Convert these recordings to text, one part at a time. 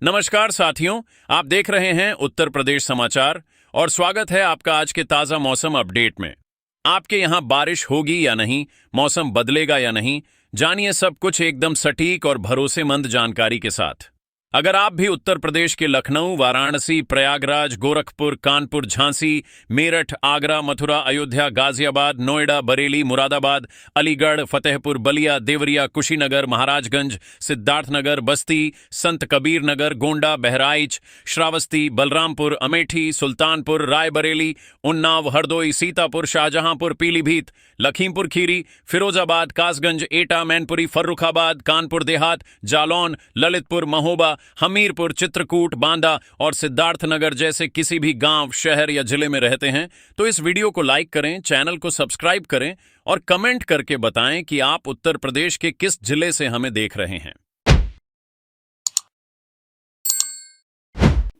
नमस्कार साथियों, आप देख रहे हैं उत्तर प्रदेश समाचार और स्वागत है आपका आज के ताजा मौसम अपडेट में। आपके यहाँ बारिश होगी या नहीं, मौसम बदलेगा या नहीं, जानिए सब कुछ एकदम सटीक और भरोसेमंद जानकारी के साथ। अगर आप भी उत्तर प्रदेश के लखनऊ, वाराणसी, प्रयागराज, गोरखपुर, कानपुर, झांसी, मेरठ, आगरा, मथुरा, अयोध्या, गाजियाबाद, नोएडा, बरेली, मुरादाबाद, अलीगढ़, फतेहपुर, बलिया, देवरिया, कुशीनगर, महाराजगंज, सिद्धार्थनगर, बस्ती, संत कबीर नगर, गोंडा, बहराइच, श्रावस्ती, बलरामपुर, अमेठी, सुल्तानपुर, रायबरेली, उन्नाव, हरदोई, सीतापुर, शाहजहांपुर, पीलीभीत, लखीमपुर खीरी, फिरोजाबाद, कासगंज, एटा, मैनपुरी, फर्रुखाबाद, कानपुर देहात, जालौन, ललितपुर, महोबा, हमीरपुर, चित्रकूट, बांदा और सिद्धार्थनगर जैसे किसी भी गांव, शहर या जिले में रहते हैं तो इस वीडियो को लाइक करें, चैनल को सब्सक्राइब करें और कमेंट करके बताएं कि आप उत्तर प्रदेश के किस जिले से हमें देख रहे हैं।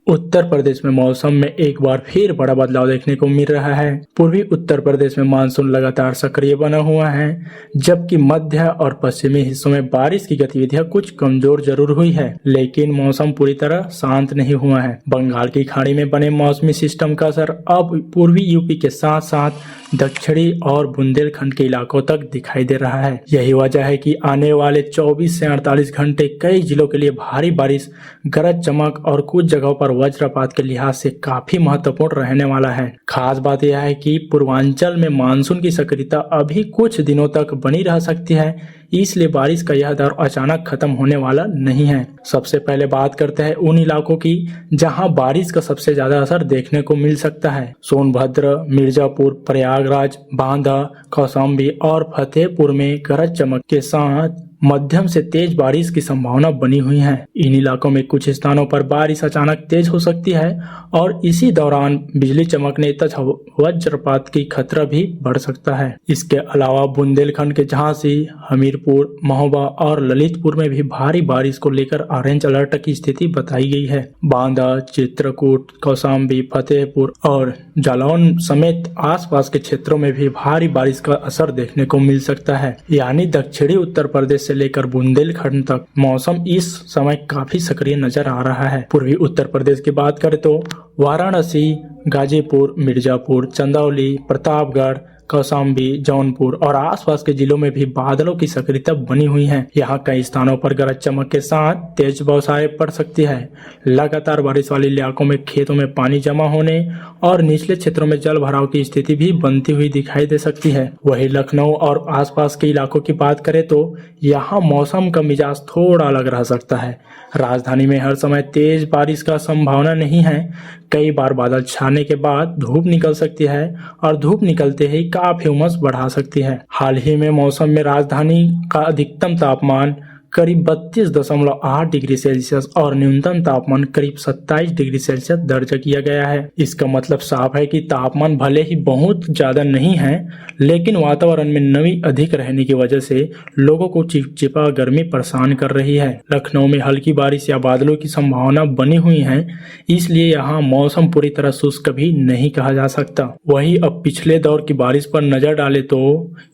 उत्तर प्रदेश में मौसम में एक बार फिर बड़ा बदलाव देखने को मिल रहा है। पूर्वी उत्तर प्रदेश में मानसून लगातार सक्रिय बना हुआ है, जबकि मध्य और पश्चिमी हिस्सों में बारिश की गतिविधियां कुछ कमजोर जरूर हुई है, लेकिन मौसम पूरी तरह शांत नहीं हुआ है। बंगाल की खाड़ी में बने मौसमी सिस्टम का असर अब पूर्वी यूपी के साथ साथ दक्षिणी और बुंदेलखंड के इलाकों तक दिखाई दे रहा है। यही वजह है कि आने वाले 24 से 48 घंटे कई जिलों के लिए भारी बारिश, गरज चमक और कुछ जगहों पर वज्रपात के लिहाज से काफी महत्वपूर्ण रहने वाला है। खास बात यह है कि पूर्वांचल में मानसून की सक्रियता अभी कुछ दिनों तक बनी रह सकती है, इसलिए बारिश का यह दौर अचानक खत्म होने वाला नहीं है। सबसे पहले बात करते हैं उन इलाकों की जहां बारिश का सबसे ज्यादा असर देखने को मिल सकता है। सोनभद्र, मिर्जापुर, प्रयागराज, बांदा, कौशाम्बी और फतेहपुर में गरज चमक के साथ मध्यम से तेज बारिश की संभावना बनी हुई है। इन इलाकों में कुछ स्थानों पर बारिश अचानक तेज हो सकती है और इसी दौरान बिजली चमकने तथा वज्रपात की खतरा भी बढ़ सकता है। इसके अलावा बुंदेलखंड के झांसी, हमीरपुर, महोबा और ललितपुर में भी भारी बारिश को लेकर ऑरेंज अलर्ट की स्थिति बताई गई है। बांदा, चित्रकूट, कौशाम्बी, फतेहपुर और जालौन समेत आसपास के क्षेत्रों में भी भारी बारिश का असर देखने को मिल सकता है। यानी दक्षिणी उत्तर प्रदेश से लेकर बुंदेलखंड तक मौसम इस समय काफी सक्रिय नजर आ रहा है। पूर्वी उत्तर प्रदेश की बात करें तो वाराणसी, गाजीपुर, मिर्जापुर, चंदौली, प्रतापगढ़, कौशाम्बी, जौनपुर और आसपास के जिलों में भी बादलों की सक्रियता बनी हुई है। यहाँ कई स्थानों पर गरज चमक के साथ तेज बौछारें पड़ सकती है। लगातार बारिश वाले इलाकों में खेतों में पानी जमा होने और निचले क्षेत्रों में जल भराव की स्थिति भी बनती हुई दिखाई दे सकती है। वहीं लखनऊ और आसपास के इलाकों की बात करें तो यहाँ मौसम का मिजाज थोड़ा अलग रह सकता है। राजधानी में हर समय तेज बारिश का संभावना नहीं है। कई बार बादल छाने के बाद धूप निकल सकती है और धूप निकलते ही काफी उमस बढ़ा सकती है। हाल ही में मौसम में राजधानी का अधिकतम तापमान करीब 32.8 डिग्री सेल्सियस और न्यूनतम तापमान करीब 27 डिग्री सेल्सियस दर्ज किया गया है। इसका मतलब साफ है कि तापमान भले ही बहुत ज्यादा नहीं है, लेकिन वातावरण में नमी अधिक रहने की वजह से लोगों को चिपचिपा गर्मी परेशान कर रही है। लखनऊ में हल्की बारिश या बादलों की संभावना बनी हुई है, इसलिए यहाँ मौसम पूरी तरह शुष्क भी नहीं कहा जा सकता। वही अब पिछले दौर की बारिश पर नजर डाले तो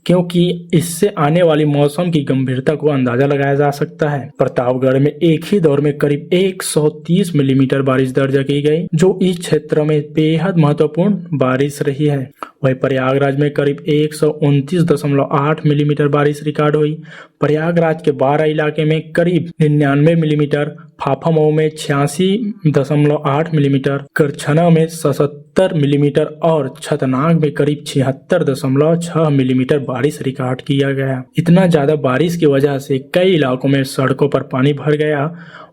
क्योंकि इससे आने वाली मौसम की गंभीरता को अंदाजा लगाया जा सकता है। प्रतापगढ़ में एक ही दौर में करीब 130 मिलीमीटर बारिश दर्ज की गई, जो इस क्षेत्र में बेहद महत्वपूर्ण बारिश रही है। वहीं प्रयागराज में करीब 129.8 मिलीमीटर बारिश रिकॉर्ड हुई। प्रयागराज के 12 इलाके में करीब 99 मिलीमीटर, फाफामऊ में 86.8 मिलीमीटर, करछना में 77 मिलीमीटर और छतनाग में करीब 76.6 मिलीमीटर बारिश रिकॉर्ड किया गया। इतना ज्यादा बारिश की वजह से कई इलाकों में सड़कों पर पानी भर गया,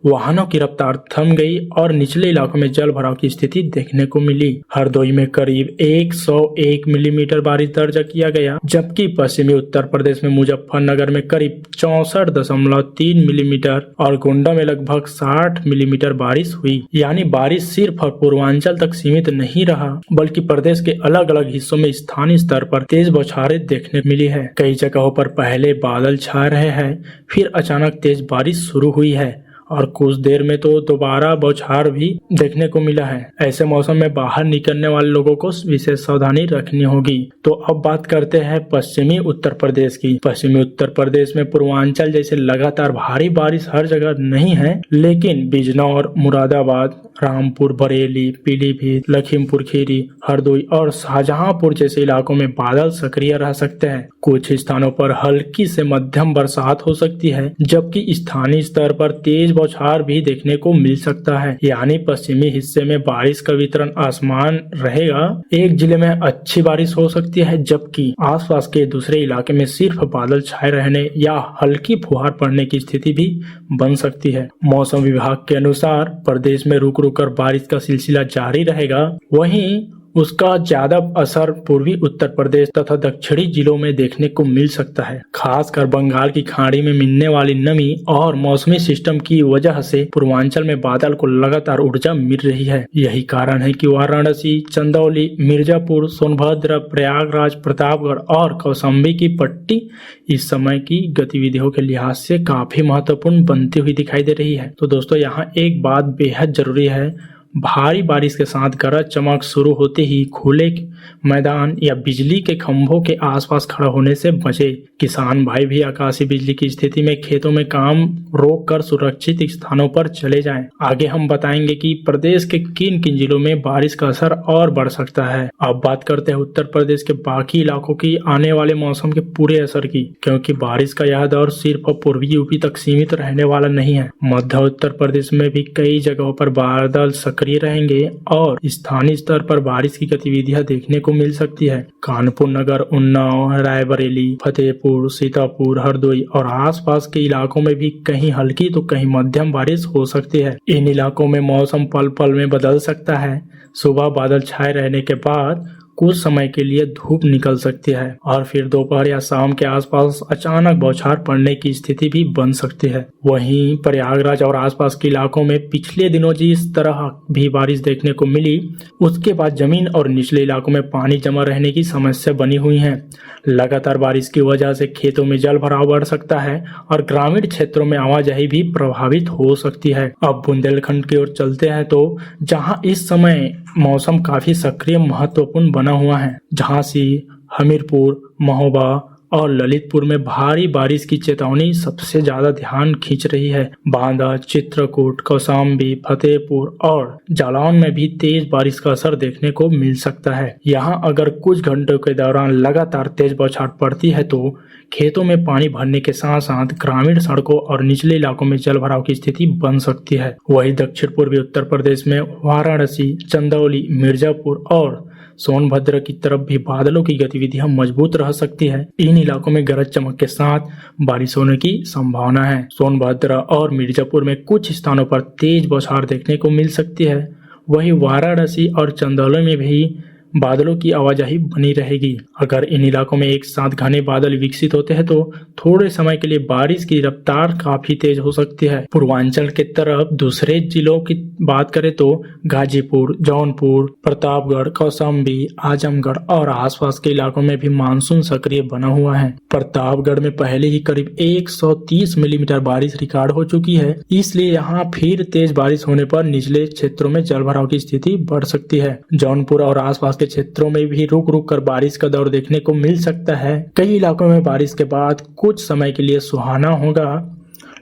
वाहनों की रफ्तार थम गई और निचले इलाकों में जल भराव की स्थिति देखने को मिली। हरदोई में करीब 101 मिलीमीटर बारिश दर्ज किया गया, जबकि पश्चिमी उत्तर प्रदेश में मुजफ्फरनगर में करीब 64.3 मिलीमीटर और गोंडा में लगभग 60 मिलीमीटर बारिश हुई। यानी बारिश सिर्फ पूर्वांचल तक सीमित नहीं रहा, बल्कि प्रदेश के अलग अलग हिस्सों में स्थानीय स्तर पर तेज बौछारें देखने मिली है। कई जगहों पर पहले बादल छा रहे हैं, फिर अचानक तेज बारिश शुरू हुई है और कुछ देर में तो दोबारा बौछार भी देखने को मिला है। ऐसे मौसम में बाहर निकलने वाले लोगों को विशेष सावधानी रखनी होगी। तो अब बात करते हैं पश्चिमी उत्तर प्रदेश की। पश्चिमी उत्तर प्रदेश में पूर्वांचल जैसे लगातार भारी बारिश हर जगह नहीं है, लेकिन बिजनौर, मुरादाबाद, रामपुर, बरेली, पीलीभीत, लखीमपुर खीरी, हरदोई और शाहजहांपुर जैसे इलाकों में बादल सक्रिय रह सकते हैं। कुछ स्थानों पर हल्की से मध्यम बरसात हो सकती है, जबकि स्थानीय स्तर पर तेज बौछार भी देखने को मिल सकता है। यानी पश्चिमी हिस्से में बारिश का वितरण आसमान रहेगा। एक जिले में अच्छी बारिश हो सकती है, जबकि आसपास के दूसरे इलाके में सिर्फ बादल छाए रहने या हल्की फुहार पड़ने की स्थिति भी बन सकती है। मौसम विभाग के अनुसार प्रदेश में रुक रुक कर बारिश का सिलसिला जारी रहेगा। वहीं उसका ज्यादा असर पूर्वी उत्तर प्रदेश तथा दक्षिणी जिलों में देखने को मिल सकता है। खासकर बंगाल की खाड़ी में मिलने वाली नमी और मौसमी सिस्टम की वजह से पूर्वांचल में बादल को लगातार ऊर्जा मिल रही है। यही कारण है कि वाराणसी, चंदौली, मिर्जापुर, सोनभद्र, प्रयागराज, प्रतापगढ़ और कौशाम्बी की पट्टी इस समय की गतिविधियों के लिहाज से काफी महत्वपूर्ण बनती हुई दिखाई दे रही है। तो दोस्तों, यहाँ एक बात बेहद जरूरी है, भारी बारिश के साथ गरज चमक शुरू होते ही खुले मैदान या बिजली के खंभों के आसपास खड़ा होने से बचे। किसान भाई भी आकाशीय बिजली की स्थिति में खेतों में काम रोककर सुरक्षित स्थानों पर चले जाएं। आगे हम बताएंगे कि प्रदेश के किन किन जिलों में बारिश का असर और बढ़ सकता है। अब बात करते हैं उत्तर प्रदेश के बाकी इलाकों की आने वाले मौसम के पूरे असर की, क्योंकि बारिश का यह दौर सिर्फ पूर्वी यूपी तक सीमित रहने वाला नहीं है। मध्य उत्तर प्रदेश में भी कई जगहों पर बादल सक्रिय रहेंगे और स्थानीय स्तर पर बारिश की गतिविधियां देखने को मिल सकती है। कानपुर नगर, उन्नाव, रायबरेली, फतेहपुर, सीतापुर, हरदोई और आसपास के इलाकों में भी कहीं हल्की तो कहीं मध्यम बारिश हो सकती है। इन इलाकों में मौसम पल पल में बदल सकता है। सुबह बादल छाए रहने के बाद कुछ समय के लिए धूप निकल सकती है और फिर दोपहर या शाम के आसपास अचानक बौछार पड़ने की स्थिति भी बन सकती है। वहीं प्रयागराज और आसपास के इलाकों में पिछले दिनों जिस तरह भी बारिश देखने को मिली, उसके बाद जमीन और निचले इलाकों में पानी जमा रहने की समस्या बनी हुई है। लगातार बारिश की वजह से खेतों में जल भराव बढ़ सकता है और ग्रामीण क्षेत्रों में आवाजाही भी प्रभावित हो सकती है। अब बुंदेलखंड की ओर चलते हैं, तो जहां इस समय मौसम काफी सक्रिय महत्वपूर्ण बना हुआ है। झांसी, हमीरपुर, महोबा और ललितपुर में भारी बारिश की चेतावनी सबसे ज्यादा ध्यान खींच रही है। बांदा, चित्रकूट, कौशाम्बी, फतेहपुर और जालौन में भी तेज बारिश का असर देखने को मिल सकता है। यहाँ अगर कुछ घंटों के दौरान लगातार तेज बौछार पड़ती है तो खेतों में पानी भरने के साथ साथ ग्रामीण सड़कों और निचले इलाकों में जल भराव की स्थिति बन सकती है। वहीं दक्षिण पूर्वी उत्तर प्रदेश में वाराणसी, चंदौली, मिर्जापुर और सोनभद्र की तरफ भी बादलों की गतिविधियां मजबूत रह सकती है। इन इलाकों में गरज चमक के साथ बारिश होने की संभावना है। सोनभद्र और मिर्जापुर में कुछ स्थानों पर तेज बौछार देखने को मिल सकती है। वहीं वाराणसी और चंदौली में भी बादलों की आवाजाही बनी रहेगी। अगर इन इलाकों में एक साथ घने बादल विकसित होते हैं तो थोड़े समय के लिए बारिश की रफ्तार काफी तेज हो सकती है। पूर्वांचल के तरफ दूसरे जिलों की बात करें तो गाजीपुर, जौनपुर, प्रतापगढ़, कौशाम्बी, आजमगढ़ और आसपास के इलाकों में भी मानसून सक्रिय बना हुआ है। प्रतापगढ़ में पहले ही करीब 130 मिलीमीटर बारिश रिकॉर्ड हो चुकी है, इसलिए यहाँ फिर तेज बारिश होने पर निचले क्षेत्रों में जलभराव की स्थिति बढ़ सकती है। जौनपुर और आसपास क्षेत्रों में भी रुक रुक कर बारिश का दौर देखने को मिल सकता है। कई इलाकों में बारिश के बाद कुछ समय के लिए सुहाना होगा,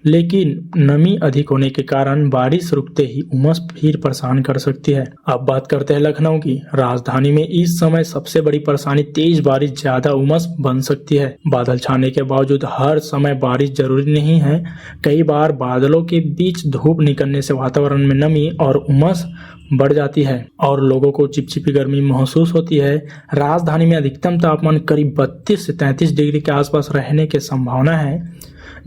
लेकिन नमी अधिक होने के कारण बारिश रुकते ही उमस फिर परेशान कर सकती है। अब बात करते हैं लखनऊ की। राजधानी में इस समय सबसे बड़ी परेशानी तेज बारिश, ज्यादा उमस बन सकती है। बादल छाने के बावजूद हर समय बारिश जरूरी नहीं है। कई बार बादलों के बीच धूप निकलने से वातावरण में नमी और उमस बढ़ जाती है और लोगों को चिपचिपी गर्मी महसूस होती है। राजधानी में अधिकतम तापमान करीब 32 से 33 डिग्री के आसपास रहने की संभावना है,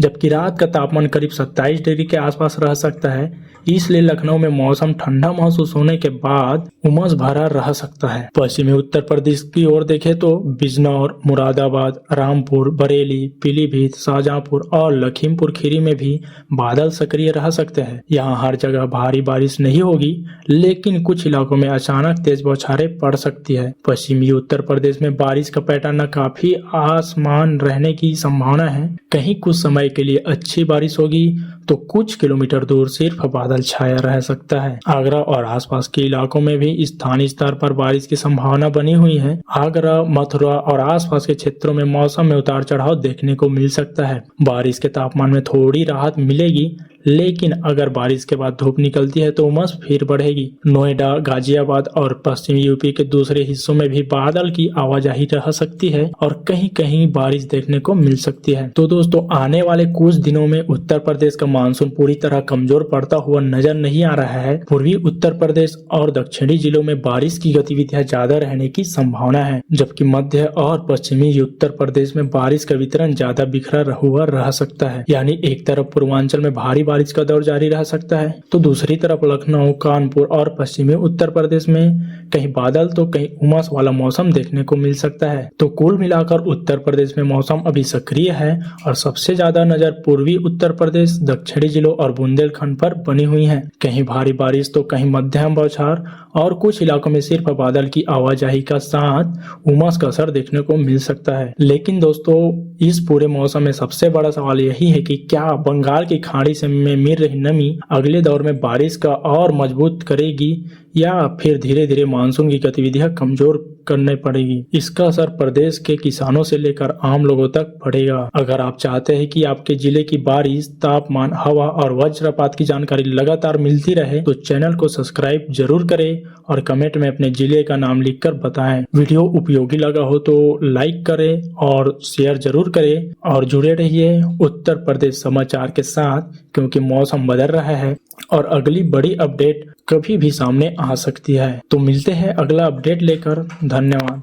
जबकि रात का तापमान करीब 27 डिग्री के आसपास रह सकता है। इसलिए लखनऊ में मौसम ठंडा महसूस होने के बाद उमस भरा रह सकता है। पश्चिमी उत्तर प्रदेश की ओर देखें तो बिजनौर, मुरादाबाद, रामपुर, बरेली, पीलीभीत, शाहजहांपुर और लखीमपुर खीरी में भी बादल सक्रिय रह सकते हैं। यहाँ हर जगह भारी बारिश नहीं होगी, लेकिन कुछ इलाकों में अचानक तेज बौछारें पड़ सकती है। पश्चिमी उत्तर प्रदेश में बारिश का पैटर्न काफी आसमान रहने की संभावना है। कहीं कुछ समय के लिए अच्छी बारिश होगी तो कुछ किलोमीटर दूर सिर्फ बादल छाया रह सकता है। आगरा और आसपास के इलाकों में भी स्थानीय स्तर पर बारिश की संभावना बनी हुई है। आगरा, मथुरा और आसपास के क्षेत्रों में मौसम में उतार चढ़ाव देखने को मिल सकता है। बारिश के तापमान में थोड़ी राहत मिलेगी, लेकिन अगर बारिश के बाद धूप निकलती है तो उमस फिर बढ़ेगी। नोएडा, गाजियाबाद और पश्चिमी यूपी के दूसरे हिस्सों में भी बादल की आवाजाही रह सकती है और कहीं कहीं बारिश देखने को मिल सकती है। तो दोस्तों, आने वाले कुछ दिनों में उत्तर प्रदेश का मानसून पूरी तरह कमजोर पड़ता हुआ नजर नहीं आ रहा है। पूर्वी उत्तर प्रदेश और दक्षिणी जिलों में बारिश की गतिविधियां ज्यादा रहने की संभावना है, जबकि मध्य और पश्चिमी उत्तर प्रदेश में बारिश का वितरण ज्यादा बिखरा हुआ रह सकता है। यानी एक तरफ पूर्वांचल में भारी बारिश का दौर जारी रह सकता है, तो दूसरी तरफ लखनऊ, कानपुर और पश्चिमी उत्तर प्रदेश में कहीं बादल तो कहीं उमस वाला मौसम देखने को मिल सकता है। तो कुल मिलाकर उत्तर प्रदेश में मौसम अभी सक्रिय है और सबसे ज्यादा नजर पूर्वी उत्तर प्रदेश, दक्षिणी जिलों और बुंदेलखंड पर बनी हुई है। कहीं भारी बारिश तो कहीं मध्यम बौछार और कुछ इलाकों में सिर्फ बादल की आवाजाही का साथ उमस का असर देखने को मिल सकता है। लेकिन दोस्तों, इस पूरे मौसम में सबसे बड़ा सवाल यही है कि क्या बंगाल की खाड़ी से में मिल रही नमी अगले दौर में बारिश का और मजबूत करेगी या फिर धीरे धीरे मानसून की गतिविधियां कमजोर करने पड़ेगी। इसका असर प्रदेश के किसानों से लेकर आम लोगों तक पड़ेगा। अगर आप चाहते हैं कि आपके जिले की बारिश, तापमान, हवा और वज्रपात की जानकारी लगातार मिलती रहे तो चैनल को सब्सक्राइब जरूर करें और कमेंट में अपने जिले का नाम लिखकर बताएं। वीडियो उपयोगी लगा हो तो लाइक करें और शेयर जरूर करें और जुड़े रहिए उत्तर प्रदेश समाचार के साथ, क्योंकि मौसम बदल रहा है और अगली बड़ी अपडेट कभी भी सामने आ सकती है। तो मिलते हैं अगला अपडेट लेकर। धन्यवाद।